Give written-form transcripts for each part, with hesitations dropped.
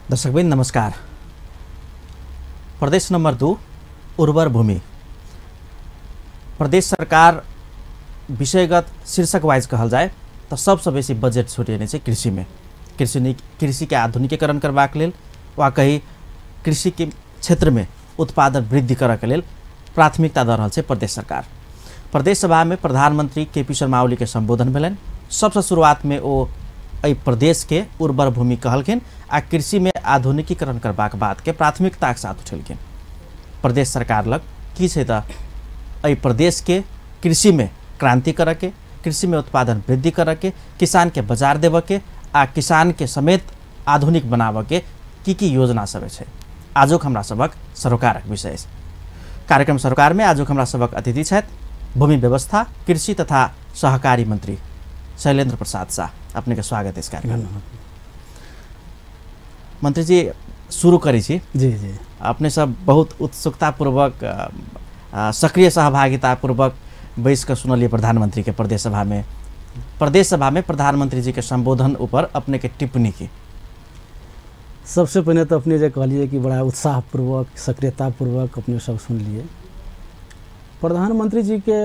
दर्शकबिन नमस्कार। प्रदेश नंबर 2 उर्वर भूमि प्रदेश सरकार विषयगत शीर्षक वाइज कहल जाए तो सबसे बेसी बजेट छुटिने चाहिँ कृषि में कृषि के आधुनिकीकरण करबाक लेल वा कहीं कृषि के क्षेत्र में उत्पादन वृद्धि करके लेल प्राथमिकता दऽ रहल छै प्रदेश सरकार। प्रदेश सभा में प्रधानमंत्री केपी शर्मा ओली के संबोधन भेलन। सबसे शुरुआत में वो एहि प्रदेश के उर्वर भूमि कहलखिन आ कृषि में आधुनिकीकरण करबाक बात के प्राथमिकता के साथ उठेलखिन। प्रदेश सरकार लग की छै त एहि प्रदेश के कृषि में क्रांति करके, कृषि में उत्पादन वृद्धि करके, किसान के बाजार देव के आ किसान के समेत आधुनिक बनाव के की योजना सब है। आजुक हमरा सबक सरोकारक विषय कार्यक्रम सरोकार में आजुक हमरा सबक अतिथि छथि भूमि व्यवस्था, कृषि तथा सहकारी मंत्री शैलेंद्र प्रसाद शाह। अपने का स्वागत है इस कार्यक्रम में। मंत्री जी शुरू करी छी। जी जी। अपने सब बहुत उत्सुकता पूर्वक सक्रिय सहभागिता पूर्वक बैस कर सुनलिए प्रधानमंत्री के प्रदेश सभा में प्रधानमंत्री जी के संबोधन ऊपर अपने के टिप्पणी की। सबसे पहले तो अपने जो कहलिए कि बड़ा उत्साहपूर्वक सक्रियतापूर्वक अपने सब सुन लिए। प्रधानमंत्री जी के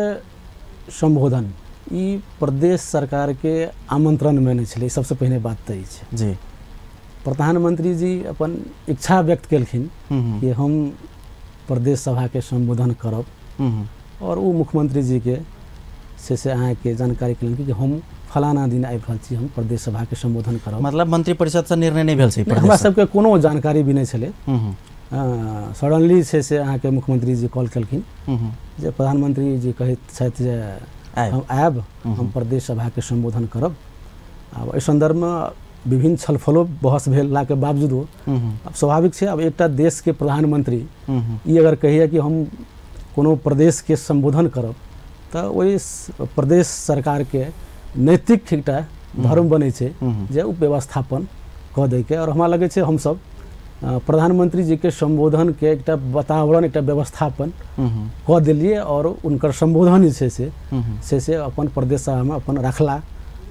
संबोधन ई प्रदेश सरकार के आमंत्रण में नहीं छे। सबसे पहले बात तो ये जी प्रधानमंत्री जी अपन इच्छा व्यक्त केलखिन कि हम प्रदेश सभा के संबोधन करब और वो मुख्यमंत्री जी के से अहाँ के जानकारी केलखिन कि हम फलाना दिन आबि रहल छी, हम प्रदेश सभा के संबोधन करब। मतलब मंत्री परिषद से निर्णय नहीं भेल छै? हमरा सबके कोनो जानकारी भी नहीं छले। सडनली से अहाँ के मुख्यमंत्री जी कॉल केलखिन जे प्रधानमंत्री जी कहैत छथि जे हम आयब, हम प्रदेश सभा के संबोधन करब। अब एहि संदर्भ में विभिन्न छलफलो बहस भेला के बावजूदो अब स्वाभाविक है, अब एक देश के प्रधानमंत्री ये अगर कहिए कि हम कोनो प्रदेश के संबोधन करब तो वही प्रदेश सरकार के नैतिक एक धर्म बने जे उप व्यवस्थापन कह दे के। और हमरा लगे छे हम सब प्रधानमंत्री जी के संबोधन के एक वातावरण एक व्यवस्थापन कह दिलिए और उनकर संबोधन से अपन प्रदेश सभा में अपन रखला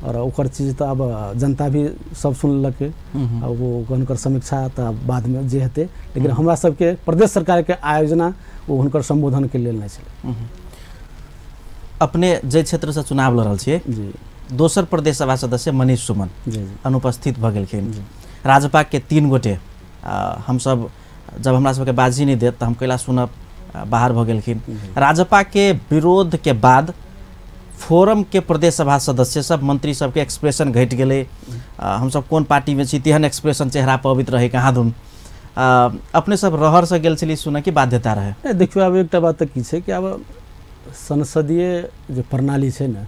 और ओकर चीज तो अब जनता भी सब सुनलक। अब वो उनकर समीक्षा तो बाद में जे हेते, लेकिन हमरा सबके प्रदेश सरकार के आयोजना वो उनकर संबोधन के लेल नहीं छे। अपने जे क्षेत्र से चुनाव लड़ रहल छियै जी, दोसर प्रदेश सभा सदस्य मनीष सुमन जी अनुपस्थित भ गेलखिन। राजपा के 3 गोटे हम सब जब हमरा सबके बाजी नहीं देत तो हम कैला सुनब बाहर भ गेलखिन। राजपा के विरोध के बाद फोरम के प्रदेश सभा सदस्य सब मंत्री सबके एक्सप्रेशन घट गए। हम सब कौन पार्टी में छी तेहन एक्सप्रेशन चेहरा पवित्र रहे कहाँ दुन अपने सब रहर से गेल छली सुन की बाध्यता रहे? देखियो अब एक बात तो की है कि अब संसदीय जो प्रणाली है ना,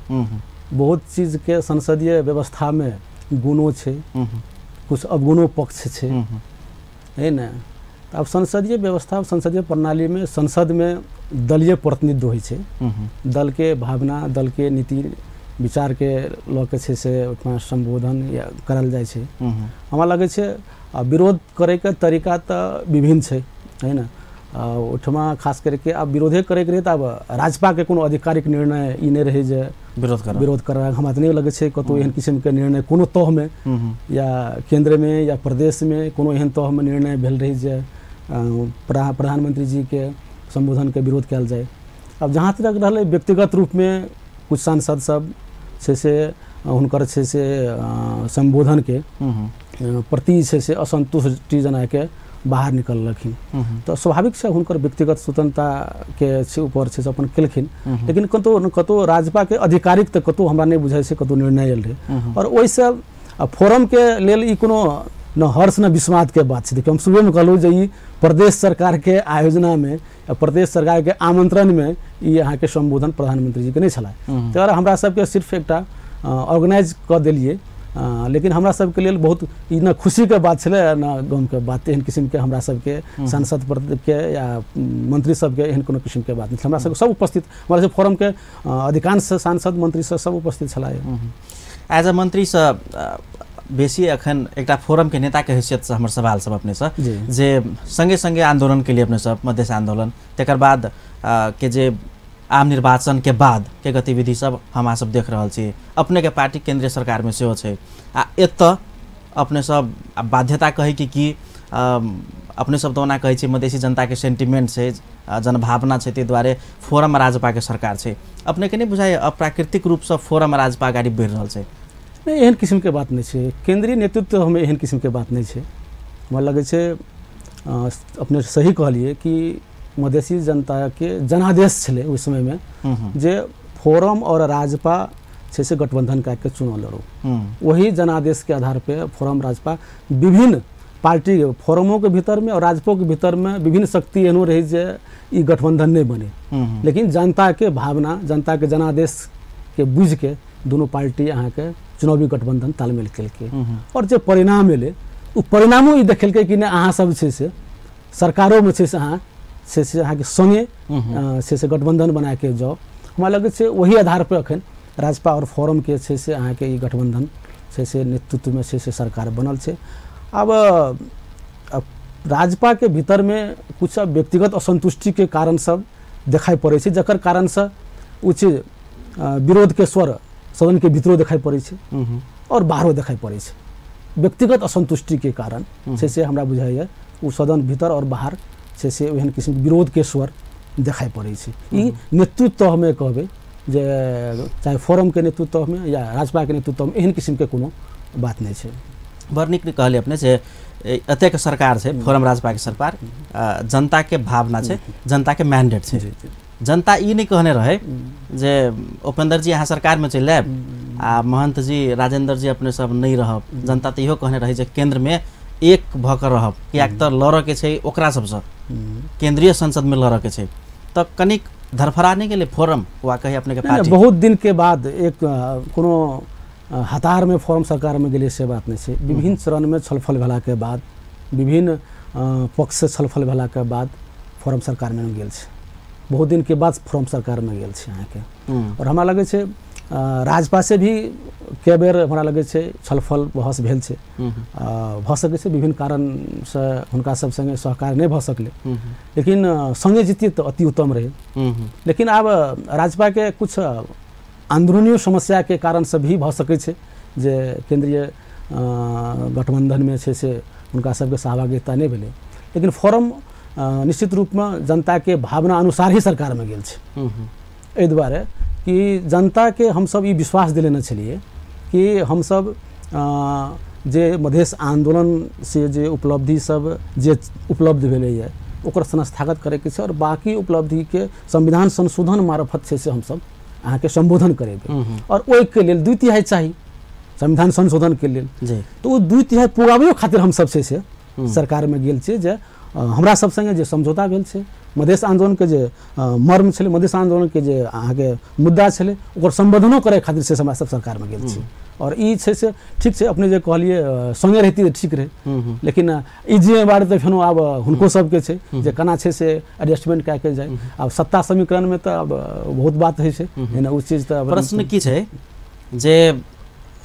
बहुत चीज के संसदीय व्यवस्था में गुणों छे, कुछ अवगुणों पक्ष है ना। अब संसदीय व्यवस्था संसदीय प्रणाली में संसद में दलीय प्रतिनिधित्व होइ छै। दल के भावना, दल के नीति विचार के लऽ के छै से उतना संबोधन या करल जाय छै। हमरा लगे छै विरोध करे के तरीका तो विभिन्न छै है ना। उठमा खास करके अब विरोधे करे के रहे तो अब राजपा के कोनो आधिकारिक निर्णय ई नहीं रहे जे विरोध कर हमरा नहीं लगे छै कतो एहन किस्म के निर्णय कोनो तह में या केंद्र में या प्रदेश में कोनो एहन तह में निर्णय भेल रही जे प्रधानमंत्री जी के संबोधन के विरोध कल जाए। अब जहाँ तक रहा व्यक्तिगत रूप में कुछ सांसद सब से हुनकर से संबोधन के प्रति से असंतुष्टि जना के बाहर निकलखिन। तो स्वाभाविक से हुनकर व्यक्तिगत स्वतंत्रता के ऊपर से अपन केलखिन। लेकिन कतो राजपा के आधिकारिक तो कतो हमरा नहीं बुझाई से कतो निर्णय आयल रहे। और वैसे फोरम के लेल ई कोनो न हर्ष न विस्माद के बात है। देखिए हम सुबह में कहलूँ जो ये प्रदेश सरकार के आयोजना में प्रदेश सरकार के आमंत्रण में ये यहाँ के संबोधन प्रधानमंत्री जी के नहीं छला। तो हमरा सबके सिर्फ एक ऑर्गेनाइज कर दिलिए। लेकिन हमरा सबके लिए बहुत न खुशी के बात छे न गम के बात। एहन किस्म के हमरा सबके सांसद के या मंत्री सबके एहन कोनो किस्म के बात नहीं। हमरा सब उपस्थित, हमारे सब फोरम के अधिकांश सांसद मंत्री सब उपस्थित छला। एज अ मंत्री से बेसी अखन एक फोरम के नेता के हैसियत से हमर सवाल सब अपने से जे संगे संगे आंदोलन के लिए अपने सब मधेश आंदोलन तकर बाद के जे आम निर्वाचन के बाद के गतिविधि सब हम सब देख रहल छी। अपने के पार्टी केंद्रीय सरकार में सेहो छै आ एत अपने सब बाध्यता कहे कि अपने शब्द ओना कहै छै मधेसी जनता के सेंटिमेंट छै, जनभावना छै, ताहि दुआरे फोरम राजपा के सरकार छै। अपने के नहीं बुझाय अप्राकृतिक रूप से फोरम राजपा अगाडि बढ़ि रहल छै? नहीं, एहन किस्म के बात नहीं है। केंद्रीय नेतृत्व हमें एहन किस्म के बात नहीं है। हमरा लगे छै अपने सही कहलिए कि मधेसी जनता के जनादेश छले उस समय में जे फोरम और राजपा से गठबंधन करके चुनाव लड़ो। वही जनादेश के आधार पे फोरम राजपा विभिन्न पार्टी फोरमों के भीतर में और राजपा के भीतर में विभिन्न शक्ति एहनो रही जे ई गठबंधन नहीं बने। लेकिन जनता के भावना, जनता के जनादेश के बुझ के दोनों पार्टी अहाँ के चुनावी गठबंधन तालमेल केलकै और जे परिणाम एले उ परिणामो ई देखेलकै कि ने अहाँ सब छै से सरकारों में छै से अहाँ के संगे से गठबंधन बना के जाओ। हमरा लगे छै वही आधार पर अखन राजपा और फोरम के छै से अहाँ के ई गठबंधन से नेतृत्व में छै से सरकार बनल छै। अब राजपा के भीतर में कुछ व्यक्तिगत असंतुष्टि के कारण सब दिखाई पड़े छै, जकर कारण से उच्च विरोध के स्वर सदन के भीतरो दिखाई पड़े छै और बाहरो दिखाई पड़े छै। व्यक्तिगत असंतुष्टि के कारण से हमरा बुझाइए उ सदन भीतर और बाहर से ओहन किस्म विरोध के स्वर दिखाई पड़े छै। ई नेतृत्व हमें कहबे जे चाहे फोरम के नेतृत्व में या राजपा के नेतृत्व में एहन किस्म के कोनो बात नहीं छै। बड़ नीक कहले अपने से एतेक सरकार छै फोरम राजपा के सरकार, जनता के भावना छै, जनता के मैंडेट छै। जनता ई नहीं कहने रहे जे उपेंद्र जी यहाँ सरकार में चल आब आ महंत जी राजेंद्र जी अपने सब नहीं रहब। जनता तो इहो कहने रहे जे केंद्र में एक भकर रहब, कियाक त लड़ के छै ओकरा सबसे केंद्रीय संसद में लड़ के छै। तो कनिक धरफराने के लिए फोरम वा कही अपने के पार्टी बहुत दिन के बाद एक कोनो हतार में फोरम सरकार में गेले से बात नहीं छै। विभिन्न चरण में छलफल भेला के बाद, विभिन्न पक्ष से छलफल भेला के बाद फोरम सरकार में गेल छै। बहुत दिन के बाद फोरम सरकार में गेल छै अहाँ के। और हमरा लगे छै राजपा से भी कई बेर हमरा लगे छै छलफल बहस भेल छै। भ सकै छै विभिन्न कारण से हुनका सब संगे सहकार नहीं भ सकले, लेकिन संगे जीतिए तो अति उत्तम रहे। लेकिन अब राजपा के कुछ अंदरूनी समस्या के कारण से भी भ सकै छै जे केंद्रीय गठबंधन में छै से उनका सबके सहभागिता नहीं भेले। लेकिन फोरम निश्चित रूप में जनता के भावना अनुसार ही सरकार में गेल छै। एहि दुआरे कि जनता के हम सब ई विश्वास दिलेने छलिए कि हम सब जे मधेश आंदोलन से जे उपलब्धि सब जे उपलब्ध भेले है ओकर संस्थागत करे के छै और बाकी उपलब्धि के संविधान संशोधन मार्फत से हम सब अहाँ के संबोधन करेबे। और ओहि के लेल 2/3 चाहिए संविधान संशोधन के लेल। तो वो 2/3 पुराबे खातिर हम सब से सरकार में गेल छै जे हमरा सब संगे जे समझौता भेल छै, मधेश आंदोलन के जे मर्म छले, मधेश आंदोलन के जे अहाँ के मुद्दा छले ओकर संबोधनो करे खातिर से हमरा सब सरकार में गेल छै। और ई छै से ठीक छै अपने जे कहलिए संगे रहती तो ठीक रहे, लेकिन ई जिम्मेवारी तो फेनो आब हुनको सबके छै जे केना छै से एडजस्टमेंट कए के जाए। अब सत्ता समीकरण में तो अब बहुत बात होइ छै एना उस चीज तो प्रश्न की छै जे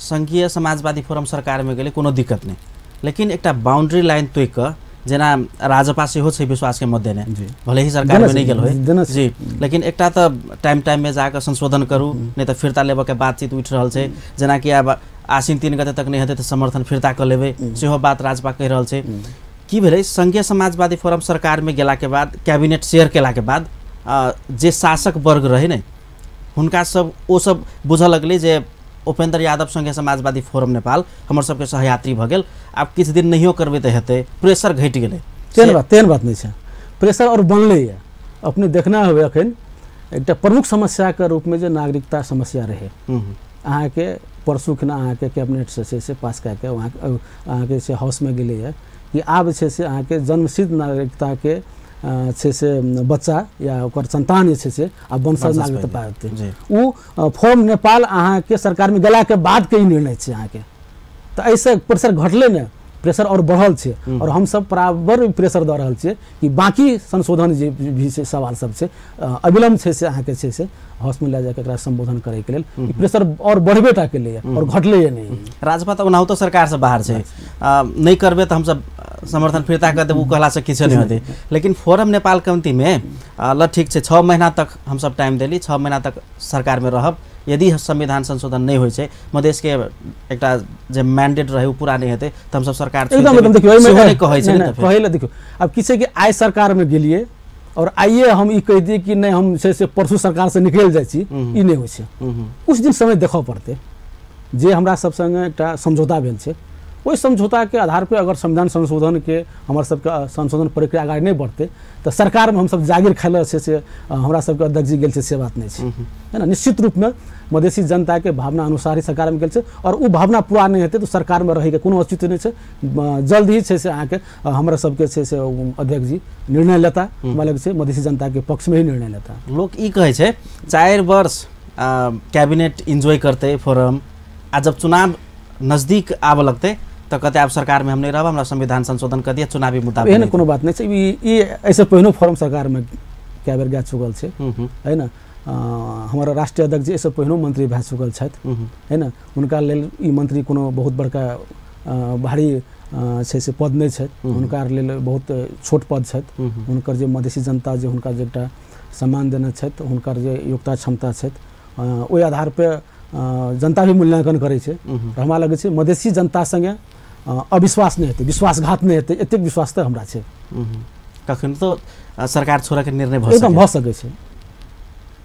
संघीय समाजवादी फोरम सरकार में गेले कोनो दिक्कत नहीं, लेकिन एकटा बाउंड्री लाइन तोय क जेना राजपा से हो छै विश्वास के मध्य ने भले ही सरकार में नहीं गेल होय जी, लेकिन एकटा तो टाइम में जाकर संशोधन करू नहीं तो फिरता लेबे के बातचीत उठ रहल छै। जेना कि अब आसिन 3 गते तक नहीं हेतै तो समर्थन फिरता कर लेबे सेहो बात राजपा कह रहल छै। की भेलै संघीय समाजवादी फोरम सरकार में गेला के बाद, कैबिनेट शेयर केला के बाद जे शासक वर्ग रहे ने हुनका सब ओ सब बुझ लगले जे उपेंद्र यादव संघीय समाजवादी फोरम नेपाल हमर सबके सहयात्री भ गेल, आब किछ दिन नहियो करबे त हेतै, प्रेशर घट गेलै। तेन बात नहीं छै, प्रेशर और बनले है। अपने देखना होवे अखन एकटा प्रमुख समस्या के रूप में जो नागरिकता समस्या रहे अहाँ के परसू खना अहाँ के कैबिनेट से पास कए के अहाँ के से हाउस में गेले है कि आब छै से अहाँ के जन्मसिद्ध नागरिकता के छै से बच्चा या ओकर संतान छै से अब वंशज नागरिकता पाते उ फॉर्म नेपाल अहाँ के सरकार में गेला के बाद के निर्णय छै अहाँ के। तो ऐसे प्रेशर घटले ने, प्रेशर और बढ़ल छै और हम सब बराबर प्रेशर द रहल छियै कि बाकी संशोधन जे भी छै सवाल सब छै अविलंब छै से अहाँ के छै से हाउस में ले जाके एकरा संबोधन करे के लेल प्रेशर और बढ़बे टा के लिए और घटले नहीं। राजपा तो ओनाहु तो सरकार से बाहर छै, नहीं करबे तो हम सब समर्थन फिरता कर देबू कहला से किछु नहीं होते। लेकिन फोरम नेपाल कमिटी में ल ठीक छै 6 महीना तक हम सब टाइम देली, 6 महीना तक सरकार में रहब, यदि संविधान संशोधन नहीं होइ छै मधेश के एकटा जे मैंडेट रहे उ पूरा नहीं हेतै त हम सब सरकार एकदम देखियो मैं कहै छै न पहिले देखियो अब किसे कि आइ सरकार में गेलिए और आइए हम ई कह दिए कि नहीं हम से परसू सरकार से निकल जाइ छी ई नहीं होइ छै कुछ दिन समय देखऽ पड़तै जे हमरा सब संगे एकटा समझौता भेल छै ओहि समझौता के आधार पे अगर संविधान संशोधन के हमर सबके संशोधन प्रक्रिया आगे नहीं बढ़ते तो सरकार में हम सब जागिर खाइल से हमरा सबके अध्यक्ष जी गेल छै से बात नहीं छै है ना। निश्चित रूप में मधेसी जनता के भावना अनुसार ही सरकार में गेल छै और उ भावना पूरा नहीं हेतै तो सरकार में रहे के कोनो औचित्य नहीं छै। जल्द ही छै से अहाँ के हमरा सबके छै से अध्यक्ष जी निर्णय लेता हमरा लगे छै मधेसी जनता के पक्ष में ही निर्णय लेता। लोग ई कहै छै 4 वर्ष कैबिनेट एंजॉय करते फोरम आ जब चुनाव नजदीक आब लगते तो कहते आप सरकार में हम नहीं रहब हमरा संविधान संशोधन कर दिया चुनावी मुद्दा एहन कोनो बात नहीं छै। ई ऐसे पहिनो फोरम सरकार में कए बेर गा चुकल छै है ना। हमारा राष्ट्रीय अध्यक्ष जी ऐसे पहिनो मंत्री भए चुकल छथि है ना। उनका लेल ई मंत्री कोनो बहुत बड़का भारी छै से पद नहीं छथि उनका लेल बहुत छोट पद छथि। हुनकर जे मधेसी जनता जे हुनका जे एकटा सम्मान देने छथि हुनकर जे योग्यता क्षमता छथि ओहि आधार पे जनता भी मूल्यांकन करे छै। हमरा लगे छै मधेसी जनता संगे अविश्वास नहीं हेतै विश्वासघात नहीं हेतै एतेक विश्वास तो हमरा छै। कखन तो सरकार छोड़ा के निर्णय एकदम भ सकै छै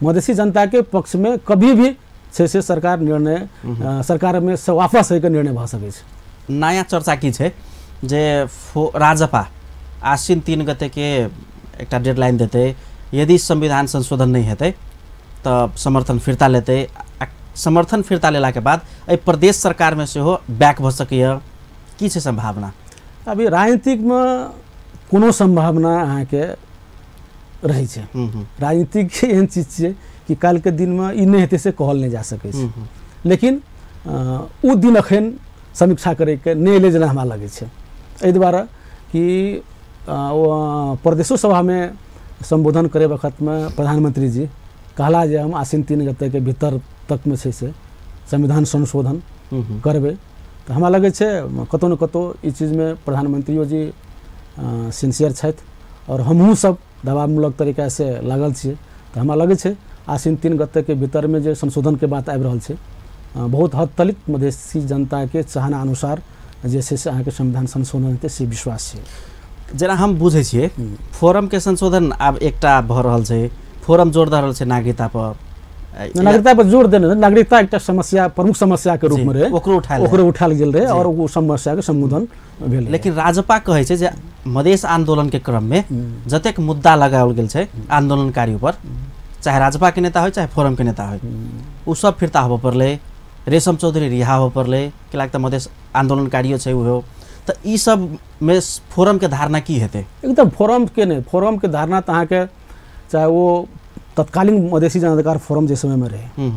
मधेसी जनता के पक्ष में कभी भी छै से सरकार निर्णय सरकार में से वापस होके निर्णय भ सकै छै। नया चर्चा की छै जे राजपा आश्विन 3 गते के एकटा डेडलाइन देते यदि संविधान संशोधन नहीं हेतै तो समर्थन फिरता लेते समर्थन फिरता लेला के बाद ए प्रदेश सरकार में से हो बैक भ सकैया की छै संभावना। अभी राजनीतिक में कोनो संभावना अहाँ के रही छै। राजनीतिक एहन चीज छै कि काल के दिन में ई नहीं हेतै से कहल नहीं जा सकै छै लेकिन उ दिन अखन समीक्षा करे के नहीं ले जेना हमरा लगे छै। एहि दुआरे कि प्रदेशो सभा में संबोधन करे वक्त में प्रधानमंत्री जी कहला जे हम आश्विन 3 गते के भीतर तक में से संविधान संशोधन करबे तो हमरा लगे छै कतौ न कतौ ई चीज में प्रधानमंत्रियो जी सिंसियर छथि और हमहूँ सब दबावमूलक तरीका से लागल छियै। तो हमरा लगे छै आश्विन 3 गते के भीतर में जो संशोधन के बात आबि रहल छै बहुत हद तक मधेसी जनता के चाहना अनुसार जे छै से अहाँके संविधान संशोधन हेतै से विश्वास छै। जेना हम बुझै छियै फोरम के संशोधन आब एकटा भ रहल छै फोरम जोड़ दे रहल छै नागरिकता पर जोर देने नागरिकता एकटा समस्या प्रमुख समस्या के रूप में रहे ओकरो उठाल गेल रहे और वो समस्या के संबोधन भेल। लेकिन राजपा कहै छै जे मधेश आंदोलन के क्रम में जतेक मुद्दा लगाओल गेल छै आंदोलनकारी पर चाहे राजपा के नेता हो चाहे फोरम के नेता हो उ सब फिरता होबे पड़ले रेशम चौधरी रिहा होबे पड़ले कि लागत मधेश आंदोलनकारियो छै उहो तो ई सब में फोरम के धारणा की हेतै। एकदम फोरम के नहीं फोरम के धारणा तो अहाँ के चाहे वो तत्कालीन मधेसी जन अधिकार फोरम जे समय में रहे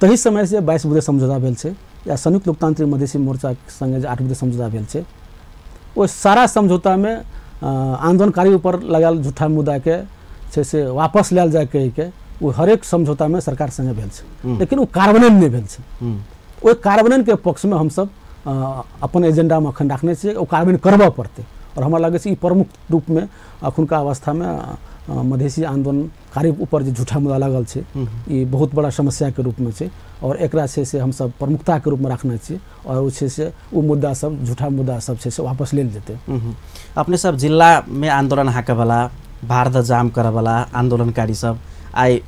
तही समय से 22 बुधे समझौता भेल छै या संयुक्त लोकतांत्रिक मधेसी मोर्चा संगे 8 बुधे समझौता भेल छै वो सारा समझौता में आंदोलनकारी ऊपर लगाल झूठा मुद्दा के छै से वापस लेल जाए कहि के वो हरेक समझौता में सरकार संगे भेल छै लेकिन वो कार्यान्वयन नहीं भेल छै। ओहि कार्यान्वयन के पक्ष में हम सब अपन एजेंडा में अखन रखने छियै ओ कार्यान्वयन करबऽ पड़तै और हमरा लगे छै ई प्रमुख रूप में अखुनका अवस्था में मधेसी आंदोलनकारी ऊपर जो झूठा मुद्दा लागल छै ये बहुत बड़ा समस्या के रूप में छै और एकरा छै से हम सब प्रमुखता के रूप में रखने छियै और वो छै से वो मुद्दा सब झूठा मुद्दा सब छै से वापस लेल जेतै। अपने सब जिला में आंदोलन हाके वाला भारत जाम करे वाला आंदोलनकारी सब आइ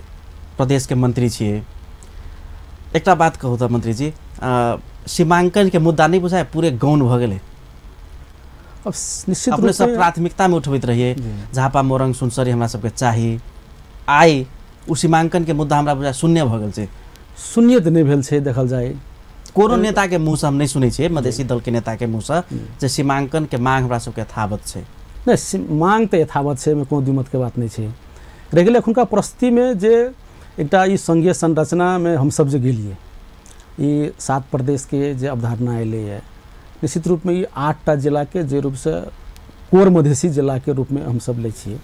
प्रदेश के मंत्री छियै एकटा बात कहू तो मंत्री जी सीमांकन के मुद्दा नहीं बुझाए पूरे गौन भ गेलै अब निश्चित अपने सब प्राथमिकता में उठबैत रहिए झापा मोरंग सुनसरी हमरा सबके चाही आई उ सीमांकन के मुद्दा हमरा बुझा शून्य भ गेल छै। शून्य तो नहीं भेल छै देखल जाए कोनो नेता के मुँह से हम नहीं सुनै छियै मधेसी दल के नेता के मुँह से जे सीमांकन के मांग हमरा सबके यथावत छै। नहीं मांग तो यथावत छै में कोनो द्विमत के बात नहीं छै रह गेलै एखुनका परिस्थिति में जे एकटा ई संघीय संरचना में हम सब जे गेलिए ई 7 प्रदेश के जे अवधारणा अयलै है निश्चित रूप में ये 8टा जिला के जे रूप से कोर मधेसी जिला के रूप में हम सब ले छिए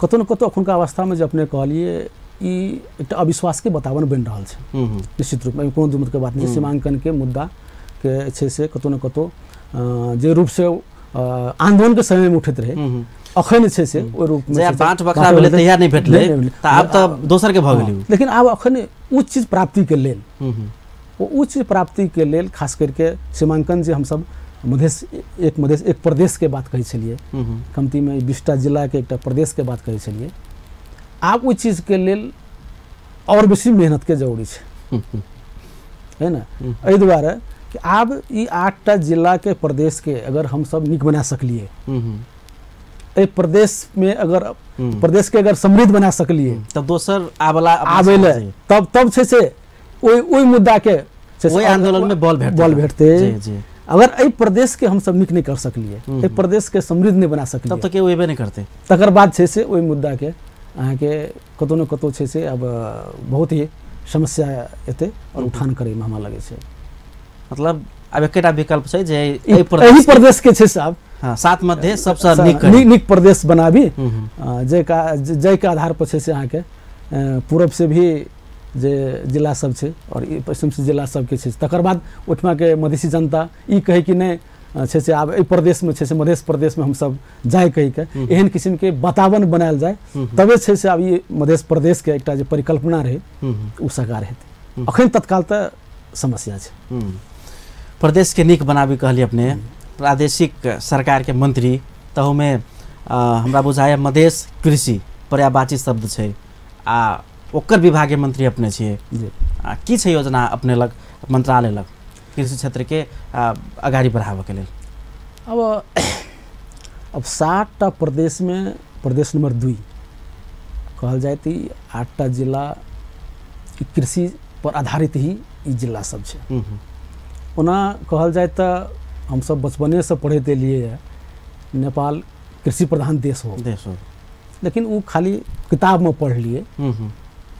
कतौ न कतौ अखुनका अवस्था में जे अपने कहलिए ई एकटा अविश्वास के वातावरण बन रहा है निश्चित रूप में कोनो दुमत के बात नहीं। सीमांकन के मुद्दा के छै से कतौ न कतौ जे रूप से आंदोलन के समय में उठत रहे अखन छै से ओहि रूप जे बाँट बखरा भेलै तहिया नहि भेटलै तऽ आब तऽ दोसर के भऽ गेलै। लेकिन आब अखन उ चीज प्राप्ति के लेल उ चीज प्राप्ति के लेल खास करके सीमांकन जे हमसब मधेश एक प्रदेश के बात कहै छलिए, कमती में 20टा जिला के एकटा प्रदेश के बात कहै छलिए, आब ओहि चीज के लेल और बेसी मेहनत के जरूरी छै, है ना। एहि दुआरे कि आब ई 8टा जिला के प्रदेश के अगर हम सब नीक बना सकलिए, एहि प्रदेश में अगर प्रदेश के अगर समृद्ध बना सकलिए, तब दोसर आबेले तब छै से ओहि मुद्दा के ओहि आंदोलन में बल भेटते। अगर एहि प्रदेश के हम सब नीक नहीं कर सकलिए, एहि प्रदेश के समृद्ध नहीं बना सकलिए, तब तो केओ एबे नहीं करते। तकर बाद छै से ओहि मुद्दा के अहाँ के कतौ न कतौ छै से अब बहुत ही समस्या एते और उठान करे में हमरा लगे छै। मतलब अब एकटा विकल्प छै जे एहि प्रदेश के छै साहब, हां, सात मध्य सबसे नीक प्रदेश बनाबी, जय के आधार पर छै से अहाँ के पूरब से भी जे जिला सब छै और पश्चिम से जिला सब के छै, तकर बाद ओठमा के मधेसी जनता ई कहे कि नहीं छै से आब एहि प्रदेश में छै से मध्य प्रदेश में हम सब जाय कहि के एहन किस्म के वातावरण बनायल जाय, तबे छै से आब ई मध्य प्रदेश के एकटा जे परिकल्पना रहे उ साकार हेतै। अखन तत्काल त समस्या छै। प्रदेश के नीक बनाबी कहली अपने, प्रादेशिक सरकार के मंत्री तहु में हमरा बुझाय मधेश कृषि पर्यायवाची शब्द छै आ ओकर विभागीय मंत्री अपने छिए, की छै योजना अपने लग मंत्रालय लग कृषि क्षेत्र के अगाडि बढ़ावे के लेल? अब 7टा प्रदेश में प्रदेश नंबर 2 कहल जाए तो 8टा जिला कृषि पर आधारित ही ई जिला सब छै। ओना कहल जाए तो हम सब बचपने से पढ़े लिए नेपाल कृषि प्रधान देश हो, लेकिन वो खाली किताब में पढ़ लिए,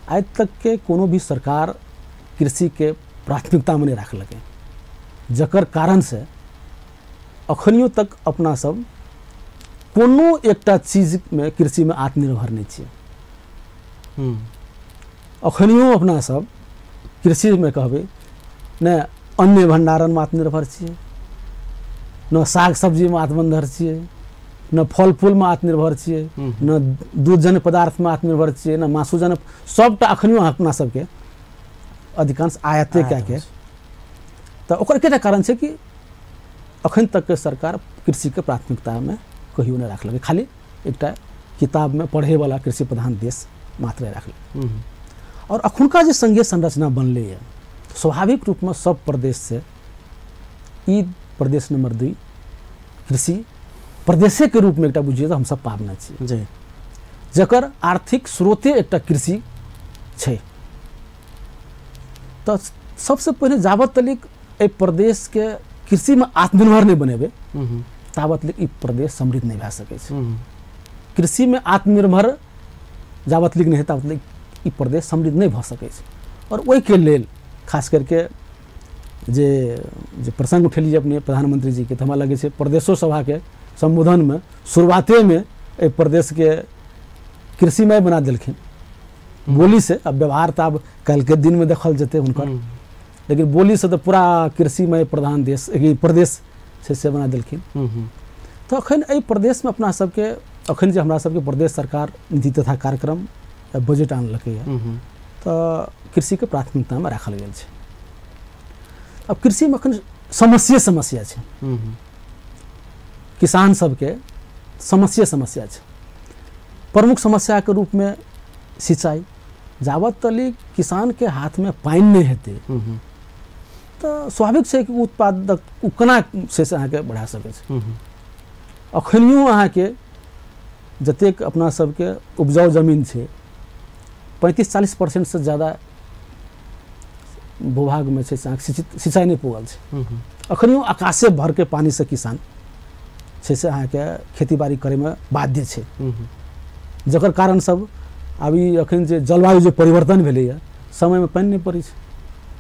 आज तक के कोनो भी सरकार कृषि के प्राथमिकता में नहीं रखलकै, जकर कारण से अखनियो तक अपना सब कोनो एकटा चीज में कृषि में आत्मनिर्भर नहीं छियै। अखनियो अपना सब कृषि में कहबे न अन्न भंडारण में आत्मनिर्भर छियै, न साग सब्जी में आत्मनिर्भर छियै, न फल फूल में आत्मनिर्भर छियै, न दूध जन्य पदार्थ में आत्मनिर्भर छियै, न मासु जन्य, सबटा अखनियो अपना सबके अधिकांश आयाते कए के। तो ओकर एकटा कारण छै कि अखन तक के सरकार कृषि के प्राथमिकता में कहियो नहीं रखलकै, खाली एकटा किताब में पढ़े वाला कृषि प्रधान देश मात्र रखल। और अखुनका जे संघीय संरचना बनले है, स्वाभाविक रूप में सब प्रदेश से ई प्रदेश नंबर 2 कृषि प्रदेशे के रूप में एकटा बुझिए तो हम सब पाबना छी, जकर आर्थिक स्रोते एकटा कृषि छै। तो सबसे पहले जाबत तलिक ए प्रदेश के कृषि में आत्मनिर्भर नहीं बनेबे ताबत तलिक ई प्रदेश समृद्ध नहीं भए सकै छै। कृषि में आत्मनिर्भर जाबत तलिक नहीं ताबत तलिक ई प्रदेश समृद्ध नहीं भए सकै छै। और ओहि के लेल खास करके जे प्रसंग उठेलिए अपने प्रधानमंत्री जी के, तो हमरा लगे छै प्रदेशो सभा के संबोधन में शुरुआते में ए प्रदेश के कृषिमय बना देलखिन बोली से। अब व्यवहार तो अब कल के दिन में देखल जते उनकर, लेकिन बोली से तो पूरा कृषिमय प्रधान देश प्रदेश से बना देलखिन। तो अखन एहि प्रदेश में अपना सबके अखन जे हमरा सबके प्रदेश सरकार नीति तथा कार्यक्रम बजट आनलकै है, तो कृषि के प्राथमिकता में राखल गेल छै। अब कृषि में अखन समस्या छै, किसान सबके समस्या छै। प्रमुख समस्या के रूप में सिंचाई, जाबत तली किसान के हाथ में पानी नहीं हेतै तो स्वाभाविक छै कि उत्पादक केना से अहाँ के बढ़ा सकै छै। अखनियो अहाँ के जतेक अपना सबके उपजाऊ जमीन छै 35-40% से ज़्यादा भूभाग में छै सिंचाई नहीं पुगल छै। अखनियो आकाशे भर के पानी से किसान से अहाँ के खेती बाड़ी करे में बाध्य छै, जकर कारण सब अभी अखन जे जलवायु जो परिवर्तन भेलै है, समय में पानी नहीं पड़ै छै।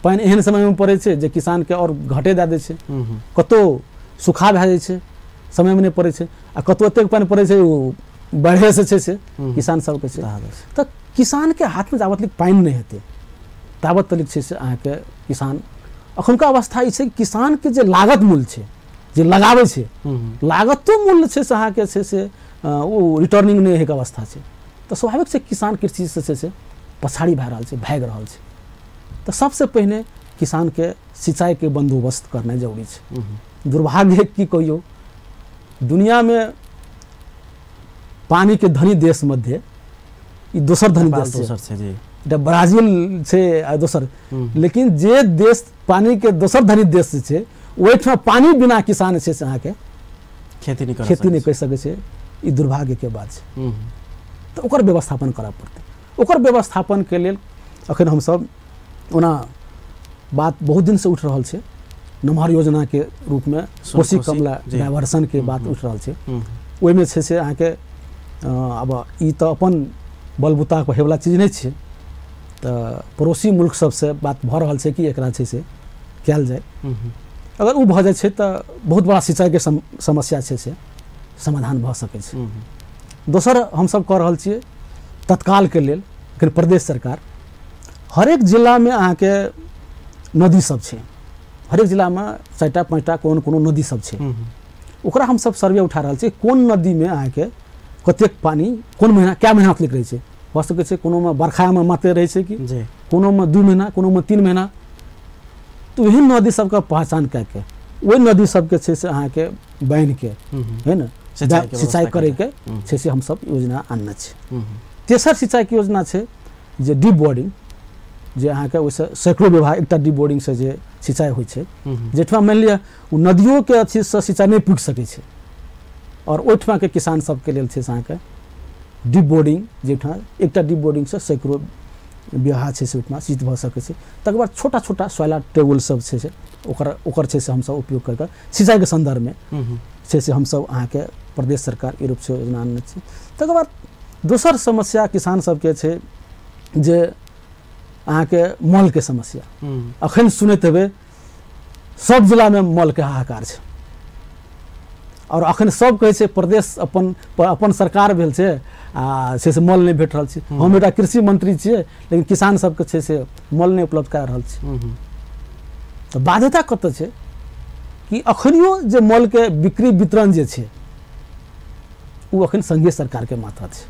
पानी एहन समय में पड़ै छै जे किसान के और घटे दे दै छै, कतो सूखा भए जाइ छै समय में नहीं पड़ै छै, आ कतो एतेक पानी पड़ै छै बढ़े से किसान सबके छै। तो किसान के हाथ में जाबत तक पानी नहीं हेतै ताबत तलिक छै से अहाँ के किसान अखुनका अवस्था ई छै किसान के जे लागत मूल्य छै जे लगाबै छै लागतो मूल्य छै से अहाँके छै से ओ रिटर्निंग नहि होइके अवस्था छै तऽ स्वाभाविक छै किसान कृषि से छै से पछाड़ी भए रहल छै भागि रहल छै तऽ सबसे पहिने किसानके सिंचाइके बंदोबस्त करनाइ जरूरी छै दुर्भाग्य की कहियो दुनियामे पानी के धनी देश मध्य ई दोसर धनी देश छै ब्राजील छै आ दोसर लेकिन जे देश पानी के दोसर धनी देश छै ओहिठाम पानी बिना किसान छै से अहाँके खेती नहीं कर सकै छै ई दुर्भाग्य के बात छै तऽ ओकर व्यवस्थापन करऽ पड़तै ओकर व्यवस्थापन के लेल अखन हमसब ओना बात बहुत दिन से उठ रहल छै नमहर योजना के रूप में कोशी कमला डाइवर्सन के बात उठ रहल छै ओहिमे छै से अहाँके अब ई तऽ अपन बलबूता पर हेवला चीज नहीं छै तऽ पड़ोसी मुल्क सबसे बात भऽ रहल छै कि एकरा छै से कयल जाय अगर वो भऽ जाइ छै तऽ बहुत बड़ा सिंचाई के समस्या छै से समाधान भऽ सकै छै दोसर हमसब कऽ रहल छियै तत्काल के लेल अखन प्रदेश सरकार हरेक जिला में अहाँके नदी सब छै हरेक जिला में 4टा 5टा कोनो नदी सब छै ओकरा हमसब सर्वे उठा रहल छियै कोन नदी में अहाँके कतेक पानी कोन महीना क्या महीना तक रहै छै भऽ सकै छै कोनो में बरखा में मात्र रहै छै कि कोनो में 2 महीना कोनो में 3 महीना तो वही नदी सबके पहचान कऽ के ओहि नदी सबके छै से अहाँके बान्हि के है न सिंचाई करे के छै से हमसब योजना आनना छै तेसर सिंचाई के योजना छै जे डीप बोरिंग जे अहाँके ओहिसँ सैकड़ों विभाग एकटा डीप बोरिंग से जे सिंचाई होइ छै जेठमा मानि लिअ ओ नदियों के अथी से सिंचाई नहीं पुगि सकै छै और ओहिठमा के किसान सबके लेल छै से अहाँके डीप बोरिंग जेठमा एकटा डीप बोरिंग से सैकड़ों बिगहा छै से ओहिठमा सिंचित भऽ सकै छै तकर बाद छोटा छोटा सोइलर टेबुल सब छै से ओकर छै से हमसब उपयोग करके सिंचाई के संदर्भ में छै से हमसब अहाँके प्रदेश सरकार ई रूप से योजना आनने छी तकर बाद दोसर समस्या किसान सबके छै जे अहाँके मल के समस्या अखन सुनैत हेबै सब जिला में मल के हाहाकार छै और अखन सब कहै छै प्रदेश अपन सरकार भेल छै आ से मल नहीं भेट रहल छै हम एकटा कृषि मंत्री छियै लेकिन किसान सबके छै से मल नहीं उपलब्ध करा रहल छै तऽ बाध्यता कतऽ छै कि अखनियो जे मल के बिक्री वितरण जे छै वो अखन संघीय सरकार के माथा छै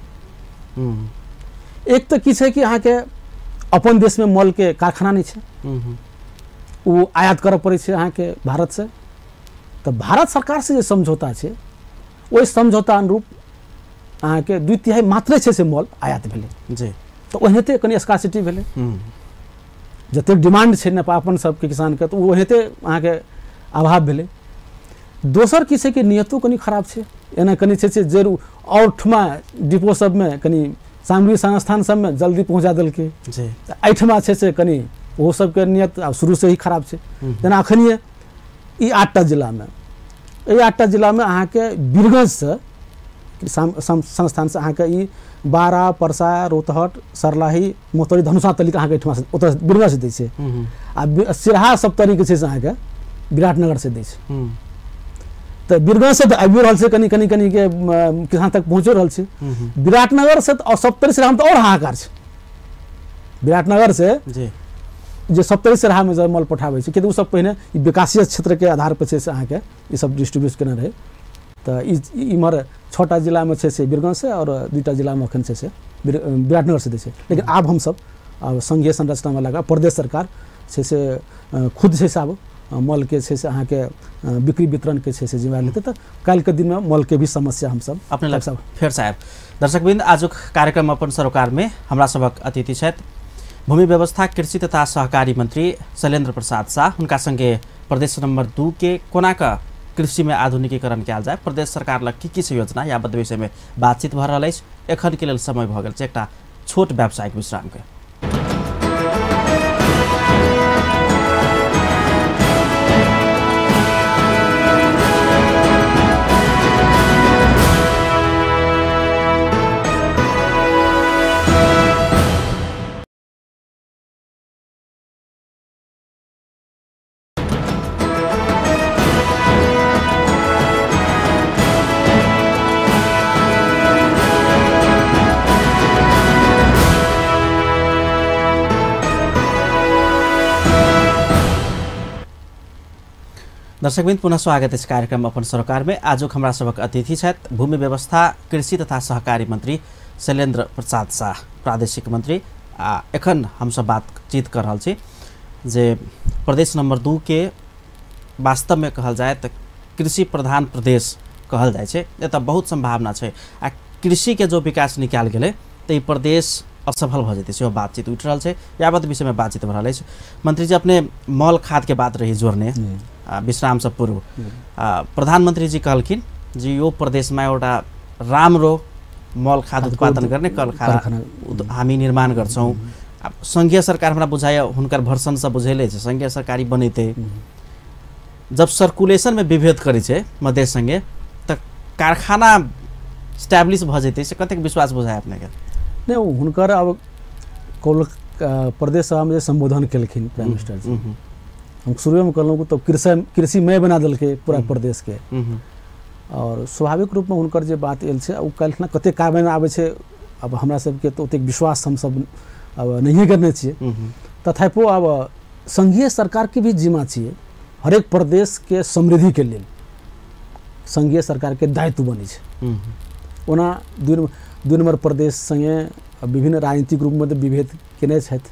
एक तऽ की छै कि अहाँके अपन देश में मल के कारखाना नहीं छै वो आयात करऽ पड़ै छै अहाँके भारत से तऽ भारत सरकार से जे समझौता छै ओहि समझौता अनुरूप अहाँके 2/3 मात्रे छै से मल आयात भेलै जी तऽ ओहिते कनि स्कार्सिटी भेलै जतेक डिमांड छै नेपाल अपन सबके किसान के तऽ ओहिते अहाँके अभाव भेलै दोसर की छै कि नियतो कनि खराब छै एना कनि छै से जरूर और ठमा डिपो सब में कनि सामग्री संस्थान सब में जल्दी पहुंचा देलकै जी तऽ एहिठमा छै से कनि ओहो सबके नियत आब शुरू से ही खराब छै जेना अखनिए ई 8टा जिला में एहि 8टा जिला में अहाँके बीरगंज से संस्थान से अहाँके ई बारा परसा रोहतहट सरलाही मोतरी धनुषा तलिक अहाँके एहिठमा से ओतऽ बीरगंज से दै छै आ सिरहा सप्तरी के छै से अहाँके विराटनगर से दै छै तऽ बीरगंज से तऽ आबि रहल छै कनि के किसान तक पहुँचो रहल छै विराटनगर से और सप्तरी सिरहा में तो और हाहाकार छै विराटनगर से जे सप्तरी सिरहा में मल पठाबै छै कियाकि ओ सब पहिने विकासीय क्षेत्र के आधार पर छै से अहाँके ई सब डिस्ट्रीब्यूट केने रहै तऽ इम्हर 6टा जिला में छै से बीरगंज से और 2टा जिला में अखन छै से विराटनगर से दै छै लेकिन आब हमसब संघीय संरचना में लगा प्रदेश सरकार छै से खुद छै से आब मल के छै से अहाँके बिक्री वितरण के छै से जिम्मेवारी लेतै तऽ काल्हि के दिन में मल के भी समस्या हमसब अपने लग फेर साहब दर्शकबिंद आजुक कार्यक्रम अपन सरोकार में हमरा सबक अतिथि छथि भूमि व्यवस्था कृषि तथा सहकारी मंत्री शैलेन्द्र प्रसाद शाह हुनका संगे प्रदेश नंबर 2 के कोना का कृषि में आधुनिकीकरण कयल जाए प्रदेश सरकार लग की योजना या बद विषय में बातचीत भऽ रहल अछि एखन के लेल समय भऽ गेल छै एकटा छोट व्यावसायिक विश्राम के दर्शकबिन पुनः स्वागत इस कार्यक्रम अपन सरकार में। आज हमरा सबक अतिथि छथि भूमि व्यवस्था कृषि तथा सहकारी मंत्री शैलेन्द्र प्रसाद शाह, प्रादेशिक मंत्री। एखन हम सब बातचीत कर रहल छी जे प्रदेश नंबर 2 के वास्तव में कहल जाए तो कृषि प्रधान प्रदेश कहल जाए छे। एतऽ बहुत संभावना छे आ कृषि के जो विकास निकाल गेले तो ये प्रदेश असफल भ जेतै, सेहो बातचीत उठ रहल छे। यावत विषय में बातचीत भ रहल अछि। मंत्री जी अपने मॉल खाद के बात रही जोड़ने विश्राम से पूर्व प्रधानमंत्री जी कहलखिन जी यो प्रदेश में एउटा राम्रो मॉल खाद उत्पादन गर्ने कारखाना हामी निर्माण गर्छौं। संघीय सरकार हमरा बुझाय हुनकर भर्सन से बुझेले छै, संघीय सरकारी बनेते जब सर्कुलेशन में विभेद करे छै मधेश संगे त कारखाना स्टैब्लिश भ जेतै से कतेक विश्वास बुझाय अपने के? नहीं हुनकर अब प्रदेश सभा में संबोधन केलखिन प्राइम मिनिस्टर जी, हम शुरू में कहलूँ तो कृषि में बना दिलके पूरा प्रदेश के, और स्वाभाविक रूप में हुनकर जे बात आयल छै कहलखिन कते कार्यान्वयन आबै छै। अब हमरा सबके तो ओतेक विश्वास हम सब अब नहीं करने छिए, तथापि अब संघीय सरकार के भी जिम्मा छिए हरेक प्रदेश के समृद्धि के लिए संघीय सरकार के दायित्व बनी छै। ओना दुई नंबर प्रदेश संगे विभिन्न राजनीतिक रूप में विभेद केने छथि,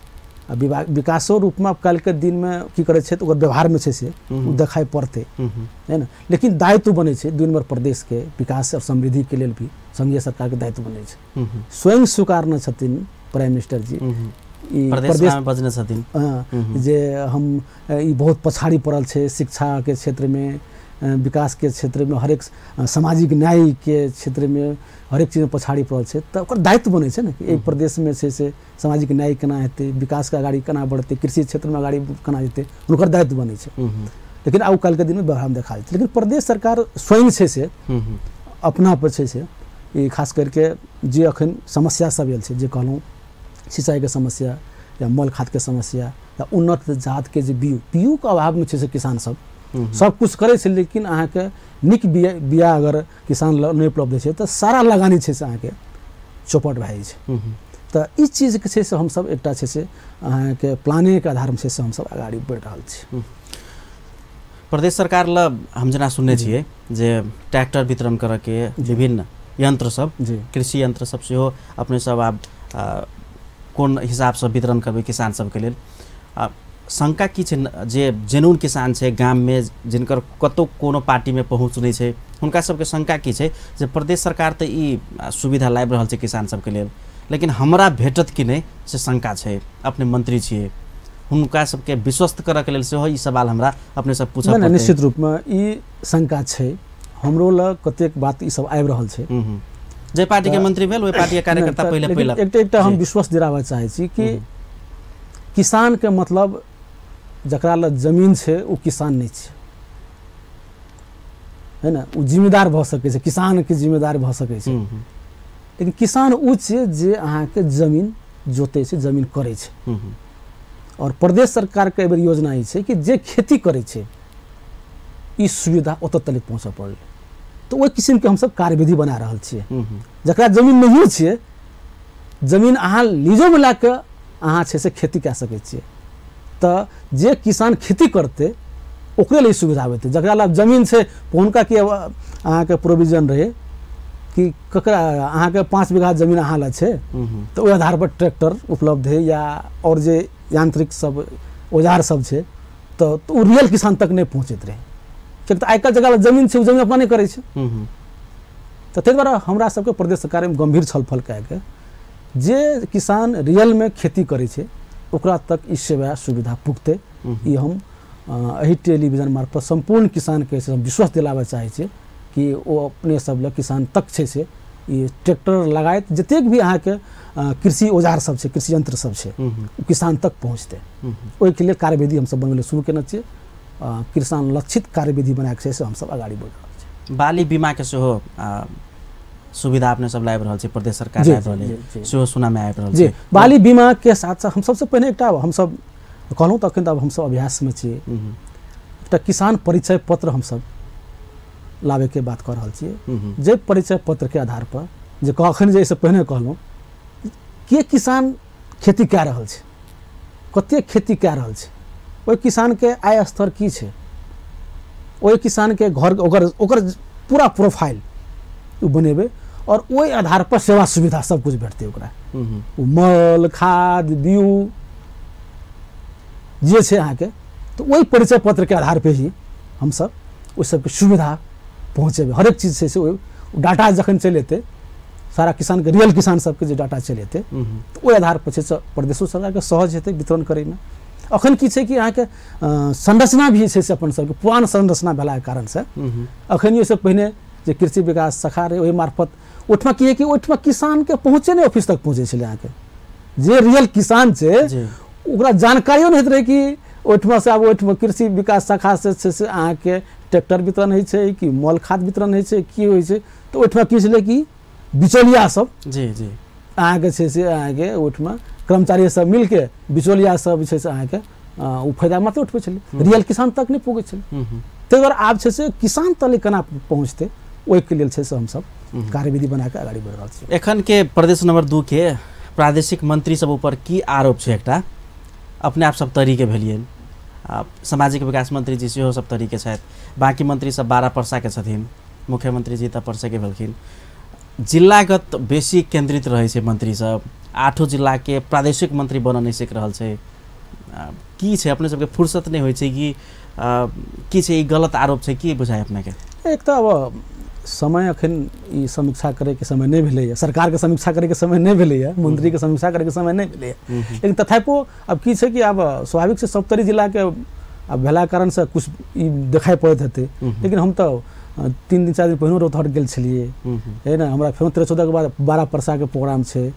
विकासो रूप में कल के दिन में की करे छै तो व्यवहार में छै से दिखाई पड़ते है ना, लेकिन दायित्व बने छै दुई नंबर प्रदेश के विकास और समृद्धि के लिए भी संघीय सरकार के दायित्व बने छै। स्वयं स्वीकार न छथिन प्राइम मिनिस्टर जी प्रदेश में बजने छथिन जे हम ई बहुत पछाड़ी पड़ल छै शिक्षा के क्षेत्र में, विकास के क्षेत्र में, हरेक सामाजिक न्याय के क्षेत्र में हरेक चीज में पछाड़ी पड़ल छै। तो ओकर दायित्व बने छै ना कि एक प्रदेश में से सामाजिक न्याय केना हेतै, विकास के आगाड़ी केना बढ़तै, कृषि क्षेत्र में आगाड़ी केना जेतै, उनकर दायित्व बने छै। लेकिन आउ कल के दिन में व्यवहार में देखा जेतै। लेकिन प्रदेश सरकार स्वयं छै से अपना पर छै से ई खास करके जे अखन समस्या सब आयल छै, जे कहलहुँ सिंचाई के समस्या या मल खाद के समस्या या उन्नत जात के जे बीउ के अभाव में छै से किसान सब कुछ करे छै, लेकिन अहाँ के निक बिया अगर किसान नहीं उपलब्ध छै तो सारा लगानी छै से अहाँ के चौपट भए छै। तो इस चीज के छै से हम सब एकटा छै से अहाँ के प्लानिंग के आधार में छै से हम सब आगाड़ी बढ़ रहल छी। प्रदेश सरकार ल हम जना सुनने छिए जे ट्रैक्टर वितरण करे के विभिन्न यंत्र सब, कृषि यंत्र सब सेहो अपने सब आब कोन हिसाब से वितरण करबे किसान सब के लेल? शंका की छै जे जेनुन किसान छै गाम में जिनकर कतो कोनो पार्टी में पहुँच नहीं छै, हुनका सबके शंका की छै जे प्रदेश सरकार तो ई सुविधा लाइब रहल छै किसान सबके लेल, लेकिन हमरा भेटत कि नहीं से शंका छै। अपने मंत्री छिए, हुनका सबके विश्वस्त करऽ के लेल सेहो ई सवाल हमरा अपने सब पूछब पड़तै। निश्चित रूप में ई शंका छै, हमरो ल कतेक बात ई सब आबि रहल छै। जे पार्टी के मंत्री भेल ओइ पार्टी के कार्यकर्ता पहिले एकटा हम विश्वास दिलाबऽ चाहै छी कि किसान के मतलब जकरा ल जमीन छै वो किसान नहीं छै, है ना, वो जिम्मेदार भ सकै छै, किसान के जिम्मेदार भ सकै छै। लेकिन किसान उ छै जे अहाँ के जमीन जोते छै, जमीन करे छै। और प्रदेश सरकार के एबर योजना ई छै कि जे खेती करे छै ई सुविधा ओतऽ तक पहुँच पड़ल, तो ओहि किस्म के हम सब कार्यविधि बना रहल छियै। जकरा जमीन नहीं छै, जमीन अहाँ लीजो में लाके अहाँ छै से खेती कए सकै छियै, तो जे किसान खेती करते ओकरे लिए सुविधा हेतै। जकरा लग जमीन छै हुनका के अहाँ के प्रोविजन रहे कि ककरा अहाँ के 5 बीघा जमीन अहाँ लग छै तो ओहि आधार पर ट्रैक्टर उपलब्ध है या और जे यांत्रिक सब औजार सब छै तो ओ रियल किसान तक नहीं पहुँचैत रहे, कियाकि तो आइकाल्हि जकरा जमीन छै ओ जमीन अपना नहीं करै छै। तो ताहि दुआरे हमरा सबके प्रदेश सरकार में गंभीर छलफल कए के जे किसान रियल में खेती करे छै ओकरा तक ई सेवा सुविधा पुगते। ई हम एही टेलीविजन मार्फत संपूर्ण किसान के हम विश्वास दिलाबऽ चाहै छियै कि वो अपने सब ल किसान तक छै से ई ट्रैक्टर लगायत जतेक भी अहाँ के कृषि औजार सब छै, कृषि यंत्र सब छै, किसान तक पहुँचते। ओहि के लिए कार्यविधि हम सब बनबे शुरू केने छियै, किसान लक्षित कार्यविधि बना के हम सब आगाड़ी बढ़ रहल छै। बाली बीमा के सेहो सुविधा अपने सब लाइब रहल छै, प्रदेश सरकार लाइब रहल छै, सेहो सुना में आबि रहल छै। बाली बीमा के साथ साथ हम सबसे पहिने एकटा हम सब कहलहुँ तो अखन हम सब अभ्यास में छियै, एकटा किसान परिचय पत्र हम सब लावे के बात कर रहल छियै। जे परिचय पत्र के आधार पर जे अखन जे से पहिने कहलहुँ के किसान खेती कए रहल छै, कते खेती कए रहल छै, ओहि किसान के आय स्तर की छै, ओहि किसान के घर ओकर पूरा प्रोफाइल बनेबे और ओहि आधार पर सेवा सुविधा सब कुछ भेटते ओकरा। मल खाद बीउ जे छै अहाँके तो वही परिचय पत्र के आधार पे ही हम सब ओहि सबके सुविधा पहुँचेबे। हर एक चीज से डाटा जखन चल एतै सारा किसान के रियल किसान सबके जे डाटा चल एतै तो ओहि आधार पर प्रदेशो सरकार के सहज हेतै वितरण करे में। अखन की छै कि अहाँके संरचना भी छै से अपन सबके पुरान संरचना भेला के कारण से अखन से पहिने जे कृषि विकास शाखा रहे ओहि मार्फत ओठमा की है कि ओठमा किसान के पहुँचे नहीं ऑफिस तक पहुँचे छलै अहाँके जे रियल किसान छै ओकरा जानकारियो नहीं रहे कि ओठमा से आब ओठमा कृषि विकास शाखा से अहाँके ट्रैक्टर वितरण होइ छै कि मल खाद वितरण होइ छै की होइ छै तो ओठमा की छलै कि बिचौलिया सब जी अहाँके छै से अहाँके ओठमा कर्मचारी सब मिलके बिचौलिया सब छै से अहाँके ओ फायदा मात्र उठबै छलै रियल किसान तक नहीं पहुँचै छलै। ताहि दुआरे आब छै से किसान तले केना पहुँचतै ओहिके लेल छै से हम सब कार्यविधि बना के आगाड़ी बढ़ रहल छी। एखन के प्रदेश नंबर 2 के प्रादेशिक मंत्री सब ऊपर की आरोप छै? एकटा अपने आप सब तरीके भेलिए, सामाजिक विकास मंत्री जी सेहो सब तरीके छथि, बाकी मंत्री सब 12 परसा के छथिन, मुख्यमंत्री जी त परसा के भेलखिन। जिलागत बेसी केंद्रित रहे छै मंत्री सब, 8 जिला के प्रादेशिक मंत्री बन नहीं सक रहल छै। की छै अपने सबके फुर्सत नहीं होइ छै कि की छै? ई गलत आरोप छै, की बुझाय अपने के? एक तो अब समय अखन ई समीक्षा करे के समय नहीं भेलै, सरकार के समीक्षा करे के समय नहीं भेलै, मंत्री के समीक्षा करे के समय नहीं भेलै, लेकिन तथापि अब की छै कि अब स्वाभाविक से सप्तरी जिला के अब भेला कारण से कुछ ई देखाई पड़त हेतै। लेकिन हम तो 3 दिन 4 दिन पहिने रोहतक गेल छलिए है ना, हमरा फेर 13-14 के बाद 12 परसा के प्रोग्राम छै,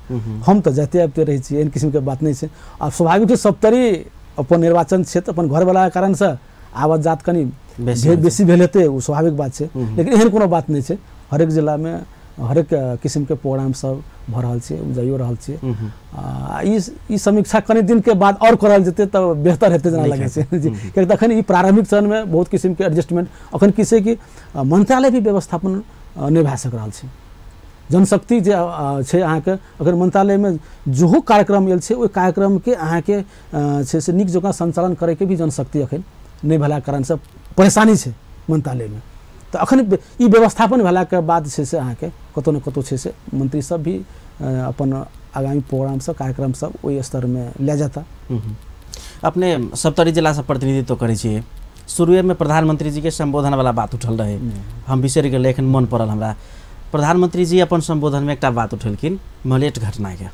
हम तो जाते आबते रहे छी, एहन किस्म के बात नहीं छै। अब स्वाभाविक से सप्तरी अपन निर्वाचन क्षेत्र अपन घर वाला कारण से आवत जात कनी बेसी भेल हेतै, ओ स्वाभाविक बात छै। लेकिन एहन कोनो बात नहीं छै, हरेक जिला में हरेक किस्म के प्रोग्राम सब भ रहल छै, जाइयो रहल छै। ई समीक्षा कनी दिन के बाद और करल जेतै तो बेहतर हेतै जेना लगै छै जी, कियाकि तखन ई प्रारंभिक चरण में बहुत किस्म के एडजस्टमेंट अखन की छै कि मंत्रालय भी व्यवस्थापन नहीं भए सक रहल छै। जनशक्ति जे छै अहाँके अगर मंत्रालय में जो कार्यक्रम आयल छै ओहि कार्यक्रम के अहाँके छै से नीक जकाँ संचालन करे के भी जनशक्ति अखन नहीं भेला कारण से परेशानी छै मंत्रालय में। तो अखन ई व्यवस्थापन भेला के बाद छै से अहाँके कतौ न कतौ छै से मंत्री सब भी अपन आगामी प्रोग्राम सब कार्यक्रम सब ओहि स्तर में ले जाता। अपने सप्तरी जिला से प्रतिनिधित्व करे छियै, शुरुए में प्रधानमंत्री जी के संबोधन वाला बात उठल रहे, हम बिसरि गेल, लेकिन मन पड़ल हमरा। प्रधानमंत्री जी अपन संबोधन में एकटा बात उठेलखिन मलेट घटना के,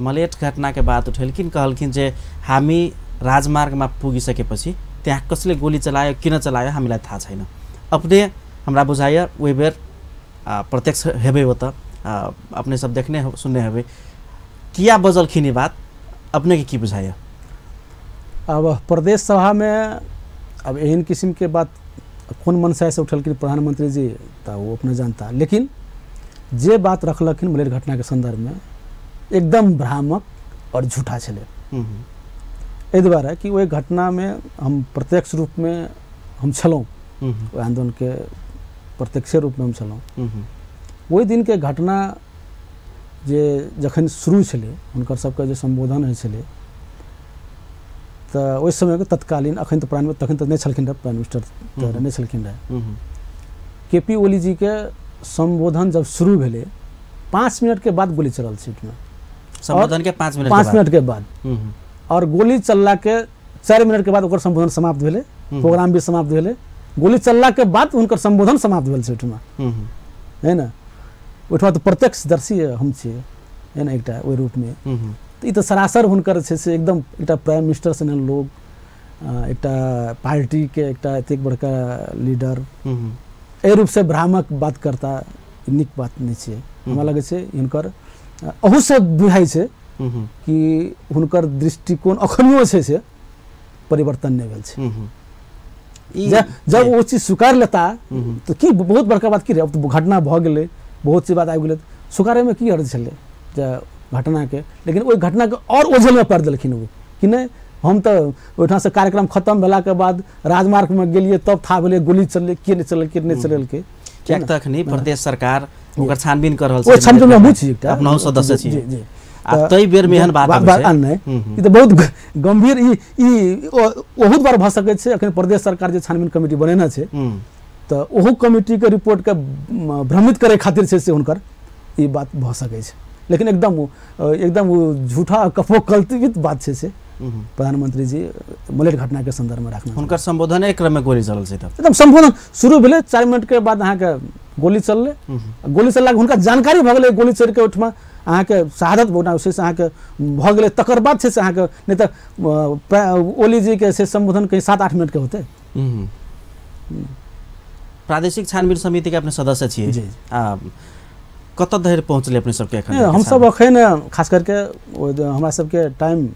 मलेट घटना के बात उठेलखिन, कहलखिन जे हामी राजमार्ग में पुगिसकेपछि त्यहाँ कसले गोली चलायो किन चलायो हामीलाई थाहा छैन। अपने हमरा बुझाइए वही बेर प्रत्यक्ष हेबे हो त अपने सब देखने सुनने हेबे, किया बजलखिन ई बात, अपने के की बुझाइए? अब प्रदेश सभा में अब एहन किस्म के बात कौन मनसाय से उठलखिन प्रधानमंत्री जी तो वो अपने जानता, लेकिन जे बात रखलखिन मलेट घटना के संदर्भ में एकदम भ्रामक और झूठा छलै। एहि दुआरे कि ओहि घटना में हम प्रत्यक्ष रूप में हम छलौं, आंदोलन के प्रत्यक्ष रूप में हम छलौं। ओहि दिन के घटना जे जखन शुरू छलै हुनकर सबके जे संबोधन होइ छलै तो ओहि समय के तत्कालीन अखन तो तखन तो नहीं छलखिन रहे, प्राइम मिनिस्टर तो नहीं छलखिन रहे, केपी ओली जी के संबोधन जब शुरू भेलै 5 मिनट के बाद गोली चलल सीट में, संबोधन के 5 मिनट के बाद और गोली चलला के 4 मिनट के बाद ओकर संबोधन समाप्त भेलै, प्रोग्राम भी समाप्त भेलै, गोली चलला के बाद उनकर संबोधन समाप्त भेल छै ओहिठमा, है ना। ओहिठमा तो प्रत्यक्षदर्शी हम छियै, है ना, एकटा ओहि रूप में। तो ई तो सरासर हुनकर छै से एकदम एकटा प्राइम मिनिस्टर सन लोग, एकटा पार्टी के एकटा एतेक बड़का लीडर एहि रूप से भ्रामक बात करता नीक बात नहीं छै। हमरा लगे छै हिनकर अहू से बुझाइ छै कि हुनकर दृष्टिकोण अखनियो छै से परिवर्तन नहीं भेल छै। जब वो चीज स्वीकार लेता तो की बहुत बड़का बात की रहे, अब तो घटना भ गेलै, बहुत सी बात आबि गेलै, स्वीकारे में की अर्थ छलै घटना के, लेकिन ओहि घटना के और ओझल में पड़ देलखिन वो कि नहीं हम तो ओहिठाम से कार्यक्रम खत्म भेला के बाद राजमार्ग में गेलिए तब था भेलै गोली चललै, के नहीं चलल के नहीं चलल के, कियाक त अखनी प्रदेश सरकार ओकर छानबीन कर रहल छै, ओ छानबीन में बुझी एकटा अपना सदस्य छी तई बेर में एहन बात नहि ई तऽ बहुत गंभीर ई बहुत बार भऽ सकै छै। अखन प्रदेश सरकार जे छानबीन कमिटी बनेने छै तऽ ओहो कमिटी के रिपोर्ट के भ्रमित करे खातिर छै से हुनकर ई बात भऽ सकै छै। लेकिन एकदम झूठा कपोकल्पित बात छै से प्रधानमंत्री जी मलेट घटना के संदर्भ में रखना। हुनकर संबोधन एक क्रम में गोली चलल छै तब एकदम संबोधन शुरू भेलै 4 मिनट के बाद अहाँ के गोली चलले। गोली चलला हुनका जानकारी भऽ गेलै गोली चल के ओठमा अहाँ के शहादत बोना से अहाँ के भऽ गेलै। तकर बाद छै से अहाँ के नहीं तऽ ओली जी के से संबोधन कहीं 7-8 मिनट के होते। प्रादेशिक छानबीन समिति के अपने सदस्य छियै, कत धरि पहुँचले अपने सबके एखन? हम सब अखन खास करके हमरा सबके टाइम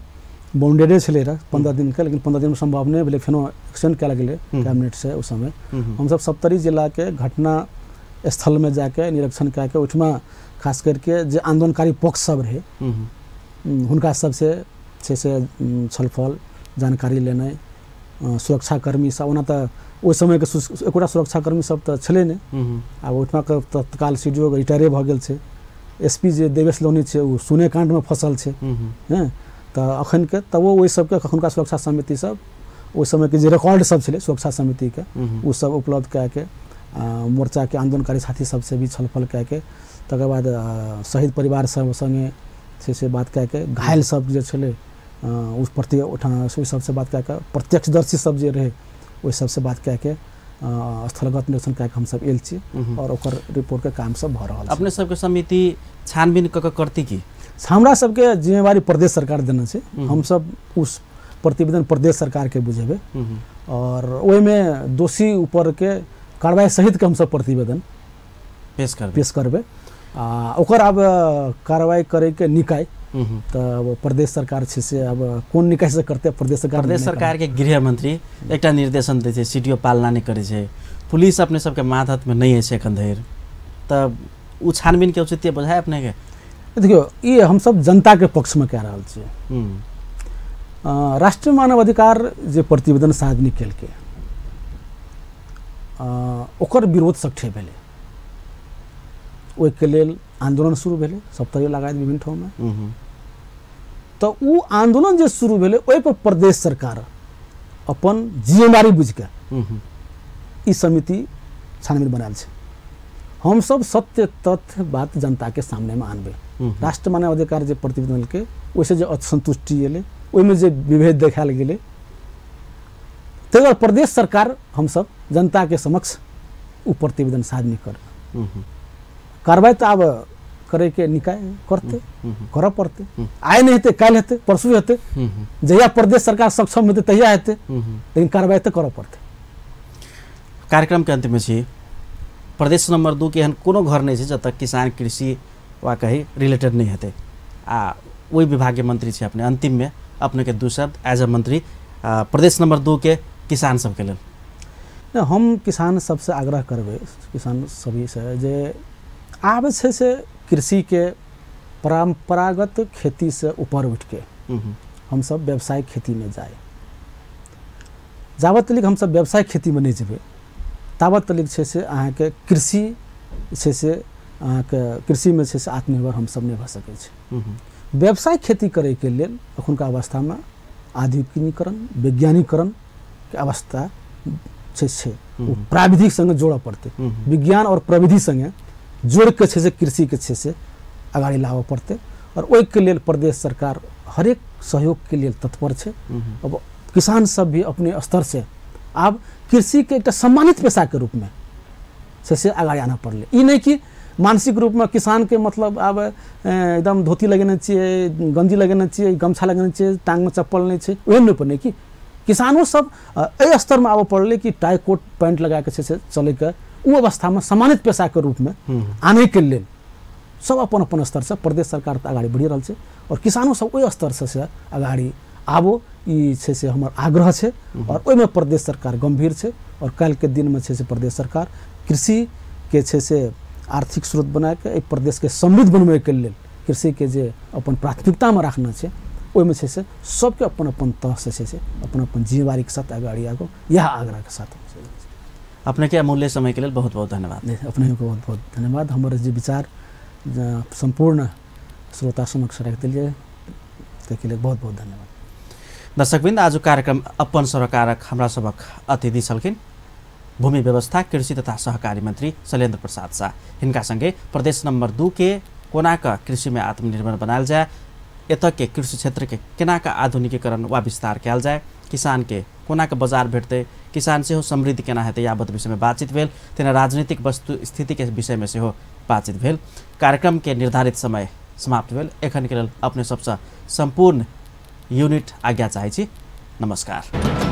बाउंडेडे छलै रह 15 दिन के, लेकिन 15 दिन में संभव नहीं भेलै, फेनो एक्सटेंड कयल गेलै कैबिनेट से। उस समय हम सब सप्तरी जिला के घटना स्थल में जाके निरीक्षण कऽ के ओहिठमा खास करके जे आंदोलनकारी पक्ष सब रहे हुनका सबसे छै से छलफल जानकारी लेनाइ। सुरक्षाकर्मी सब ओना तऽ ओहि समय के एकोटा सुरक्षाकर्मी सब तऽ छलै नहि। आब ओहिठमा के तत्काल सीडीओ रिटायरे भऽ गेल छै। एसपी जे देवेश लोनी छै ओ सुने कांड में फंसल छै। हैं तऽ अखन के तब ओहि सबके हुनका सुरक्षा समिति सब ओहि समय के जे रिकॉर्ड सब छलै सुरक्षा समिति के ओ सब उपलब्ध कऽ के मोर्चा के आंदोलनकारी साथी सबसे भी छलफल कऽ के तकर बाद शहीद परिवार सब संगे से बात कऽ के घायल सब जे छलै उस प्रति ओहि सबसे बात कऽ के प्रत्यक्षदर्शी सब जे रहे ओहि सबसे बात कऽ के स्थलगत निरीक्षण कऽ के हम सब आयल छी और ओकर रिपोर्ट के काम सब भऽ रहल छै। अपने सबके समिति छानबीन कऽ के करती की? हमरा सबके जिम्मेवारी प्रदेश सरकार देने छै। हम सब उस प्रतिवेदन प्रदेश सरकार के बुझेबे और ओहि में दोषी ऊपर के कार्रवाई सहित के हम सब प्रतिवेदन पेश करबे। ओकर अब कार्रवाई करे के निकाय तब प्रदेश सरकार छै से अब कोन निकाय से करते प्रदेश सरकार के गृह मंत्री एकटा निर्देशन दै छै, सीडीओ पालना नहीं करे छै, पुलिस अपने सबके मातहत में नहीं है से एखन धरि, तब उ छानबीन के औचित्य बुझाय अपने के? देखियो ये हम सब जनता के पक्ष में कह रहल छियै। राष्ट्रीय मानव अधिकार जे प्रतिवेदन सार्वजनिक केलकै ओकर विरोध सख्ठे भेलै। ओहिके लेल आंदोलन शुरू भेलै सप्तरी लगायत विभिन्न ठाव में। तो उ आंदोलन जे शुरू भेलै ओहि पर प्रदेश सरकार अपन जिम्मेवारी बुझ के ई समिति छानबीन बनायल छै। हम सब सत्य तथ्य बात जनता के सामने में आनबे। राष्ट्रीय मानव अधिकार जे प्रतिवेदन के ओहिसे जे असंतुष्टि एले ओहिमे जे विभेद देखायल गेलै तकर प्रदेश सरकार हम सब जनता के समक्ष उ प्रतिवेदन सार्वजनिक कर कार्रवाई तो अब करे के निकाय करते करऽ पड़ते। आइ नहीं हेतै काल्हि हेतै परसू हेतै जहिया प्रदेश सरकार सक्षम हेतै तहिया हेतै, लेकिन कार्रवाई तो करऽ पड़ते। कार्यक्रम के अंत में छी प्रदेश नंबर 2 के एहन कोनो घर नहीं छै जब तक किसान कृषि वा कहीं रिलेटेड नहीं हेतै। वही विभागीय मंत्री छे अपने, अंतिम में अपने के 2 शब्द एज अ मंत्री प्रदेश नंबर 2 के किसान सबके लेल। हम किसान सबसे आग्रह करबे किसान सभी से जे आब छै से कृषि के परंपरागत खेती से ऊपर उठ के हम सब व्यावसायिक खेती में जाए। जावत तक हम सब व्यावसायिक खेती में नहीं जेबे तावत तक छै से अहाँ के कृषि छै से अहाँ के कृषि में छै से आत्मनिर्भर हम सब नहीं भऽ सकै छै। व्यावसायिक खेती करे के लेल अखुनका अवस्था में आधुनिकीकरण वैज्ञानिकरण के अवस्था छै प्राविधिक संगे जोड़ऽ पड़ते। विज्ञान और प्रविधि संगे जोड़ के छै से कृषि के छै से आगाड़ी लाबऽ पड़ते और ओहि के लेल प्रदेश सरकार हर एक सहयोग के लिए तत्पर छै। अब किसान सब भी अपने स्तर से अब कृषि के एक सम्मानित पेशा के रूप में से आगाड़ी आना पड़ले। ई नहीं कि मानसिक रूप में किसान के मतलब अब एकदम धोती लगेने चाहिए, गंजी लगेने चाहिए, गमछा लगेने चाहिए, टांग में चप्पल नहीं चाहिए, ओहन नहीं पड़े कि किसानों सब एहि स्तर में आबऽ पड़ले कि टाई कोट पैंट लगा के से चले के उ अवस्था में सम्मानित पेशा के रूप में आने के लिए सब अपन अपन स्तर से प्रदेश सरकार आगाड़ी बढ़ी रहल छै और किसानों सब ओहि स्तर से आगाड़ी आबो ई छै से हमर आग्रह छै। और ओहि में प्रदेश सरकार गंभीर छै और कल के दिन में छै से प्रदेश सरकार कृषि के छै से आर्थिक स्रोत बना के प्रदेश के समृद्ध बनबे के लिए कृषि के जे अपन प्राथमिकता में रखना छै ओहि में छै से सबके अपन अपन तह से छै से अपन अपन जिम्मेवारी के साथ आगाड़ी आगो यह आग्रह के साथ। अपने के अमूल्य समय के लिए बहुत बहुत धन्यवाद। अपने को बहुत बहुत धन्यवाद। हमारे जो विचार संपूर्ण श्रोता समक्ष राख दिलिए त्यसको लागि बहुत बहुत धन्यवाद। दर्शकवृन्द, आज कार्यक्रम अपन सरोकारक हाम्रा सबक अतिथि छलखिन भूमि व्यवस्था कृषि तथा सहकारी मन्त्री शैलेन्द्र प्रसाद शाह। हिनका सँगै प्रदेश नंबर 2 के कोनाका कृषि में आत्मनिर्भर बनाल जाए, एत के कृषि क्षेत्र के केनाका आधुनिकीकरण वा विस्तार कयल जाए, किसान के कोनाका बजार भेटते, किसान से हो समृद्धि केना हेतै यावत विषय में बातचीत भेल। तेना राजनीतिक वस्तु स्थिति के विषय में से हो बातचीत भेल। कार्यक्रम के निर्धारित समय समाप्त भेल। एखन के लेल अपने सबसे संपूर्ण यूनिट आज्ञा चाहै छी। नमस्कार।